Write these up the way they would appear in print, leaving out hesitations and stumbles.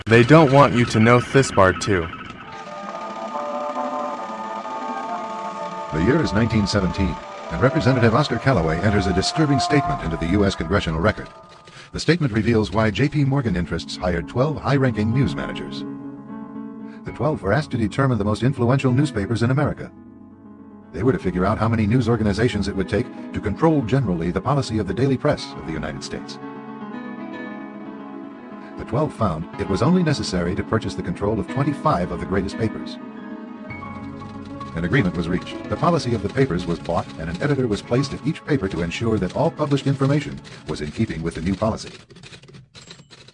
They don't want you to know this part too. The year is 1917, and Representative Oscar Callaway enters a disturbing statement into the U.S. Congressional Record. The statement reveals why J.P. Morgan interests hired 12 high-ranking news managers. The 12 were asked to determine the most influential newspapers in America. They were to figure out how many news organizations it would take to control generally the policy of the daily press of the United States. The 12 found it was only necessary to purchase the control of 25 of the greatest papers. An agreement was reached. The policy of the papers was bought, and an editor was placed at each paper to ensure that all published information was in keeping with the new policy.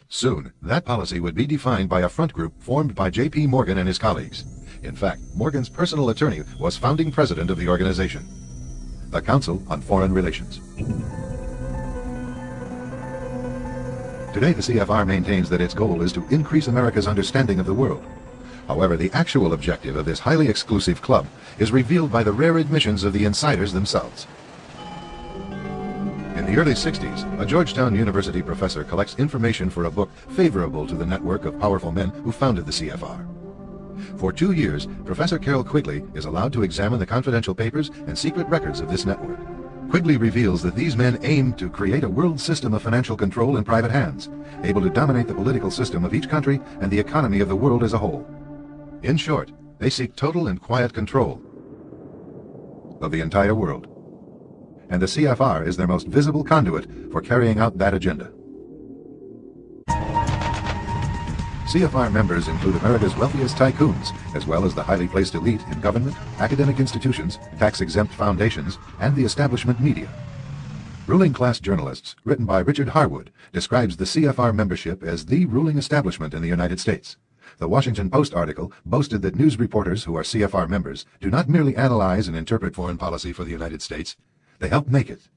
Soon, that policy would be defined by a front group formed by J.P. Morgan and his colleagues. In fact, Morgan's personal attorney was founding president of the organization, the Council on Foreign Relations. Today, the CFR maintains that its goal is to increase America's understanding of the world. However, the actual objective of this highly exclusive club is revealed by the rare admissions of the insiders themselves. In the early 60s, a Georgetown University professor collects information for a book favorable to the network of powerful men who founded the CFR. For 2 years, Professor Carroll Quigley is allowed to examine the confidential papers and secret records of this network. Quigley reveals that these men aim to create a world system of financial control in private hands, able to dominate the political system of each country and the economy of the world as a whole. In short, they seek total and quiet control of the entire world. And the CFR is their most visible conduit for carrying out that agenda. CFR members include America's wealthiest tycoons, as well as the highly placed elite in government, academic institutions, tax-exempt foundations, and the establishment media. Ruling Class Journalists, written by Richard Harwood, describes the CFR membership as the ruling establishment in the United States. The Washington Post article boasted that news reporters who are CFR members do not merely analyze and interpret foreign policy for the United States, they help make it.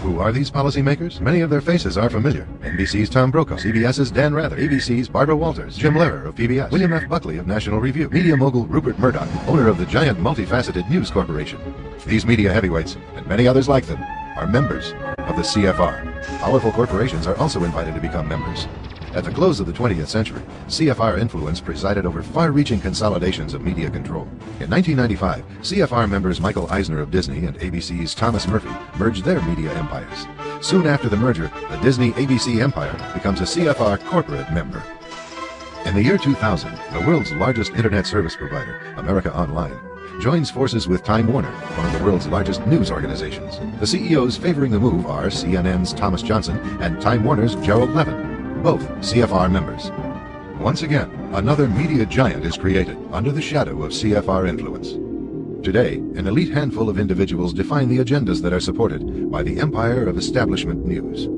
Who are these policymakers? Many of their faces are familiar. NBC's Tom Brokaw, CBS's Dan Rather, ABC's Barbara Walters, Jim Lehrer of PBS, William F. Buckley of National Review, media mogul Rupert Murdoch, owner of the giant multifaceted News Corporation. These media heavyweights, and many others like them, are members of the CFR. Powerful corporations are also invited to become members. At the close of the 20th century, CFR influence presided over far-reaching consolidations of media control. In 1995, CFR members Michael Eisner of Disney and ABC's Thomas Murphy merged their media empires. Soon after the merger, the Disney-ABC empire becomes a CFR corporate member. In the year 2000, the world's largest internet service provider, America Online, joins forces with Time Warner, one of the world's largest news organizations. The CEOs favoring the move are CNN's Thomas Johnson and Time Warner's Gerald Levin, both CFR members. Once again, another media giant is created under the shadow of CFR influence. Today, an elite handful of individuals define the agendas that are supported by the empire of establishment news.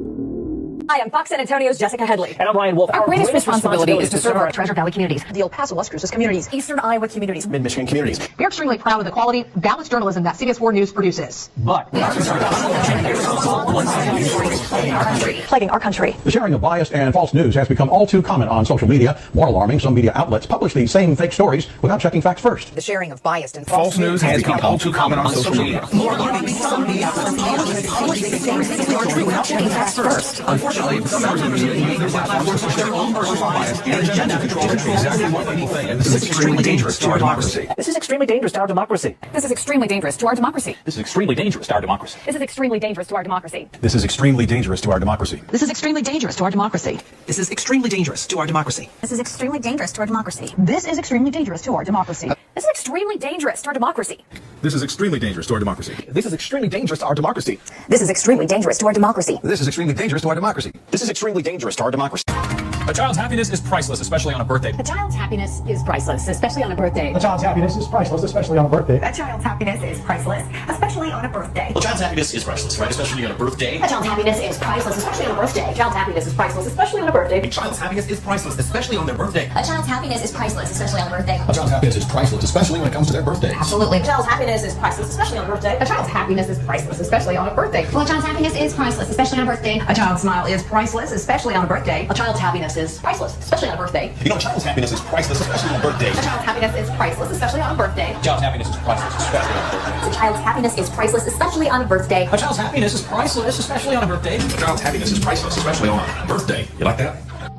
Hi, I'm Fox San Antonio's Jessica Headley. And I'm Ryan Wolf. Our greatest responsibility is to serve our Treasure Valley communities, the El Paso Las Cruces communities, Eastern Iowa communities, Mid-Michigan communities. we're extremely proud of the quality, balanced journalism that CBS 4 News produces. But plaguing our country. The sharing of biased and false news has become all too common on social media. More alarming, some media outlets publish the same fake stories without checking facts first. The sharing of biased and false news has become all too common on social media. More alarming, some media outlets publish the same fake stories without checking facts first. Unfortunately, some members of the media use their platforms for their own personal bias and agenda to control exactly what people think. And this is extremely dangerous to our democracy. This is extremely dangerous to our democracy. This is extremely dangerous to our democracy. This is extremely dangerous to our democracy. This is extremely dangerous to our democracy. This is extremely dangerous to our democracy. This is extremely dangerous to our democracy. This is extremely dangerous to our democracy. This is extremely dangerous to our democracy. This is extremely dangerous to our democracy. This is extremely dangerous to our democracy. This is extremely dangerous to our democracy. This is extremely dangerous to our democracy. This is extremely dangerous to our democracy. This is extremely dangerous to our democracy. This is extremely dangerous to our democracy. A child's happiness is priceless, especially on a birthday. A child's happiness is priceless, especially on a birthday. A child's happiness is priceless, especially on a birthday. A child's happiness is priceless, especially on a birthday. A child's happiness is priceless, right? Especially on a birthday. A child's happiness is priceless, especially on a birthday. A child's happiness is priceless, especially on a birthday. A child's happiness is priceless, especially on their birthday. A child's happiness is priceless, especially on a birthday. A child's happiness is priceless, especially when it comes to their birthday. Absolutely. A child's happiness is priceless, especially on a birthday. A child's happiness is priceless, especially on a birthday. Well, a child's happiness is priceless, especially on a birthday. A child's smile is priceless, especially on a birthday. A child's happiness is priceless, especially on a birthday. You know, a child's happiness is priceless, especially on a birthday. A child's happiness is priceless, especially on a birthday. A child's happiness is priceless, especially on a birthday. A child's happiness is priceless, especially on a birthday. A child's happiness is priceless, especially on a birthday. A child's happiness is priceless, especially on a birthday. You like that?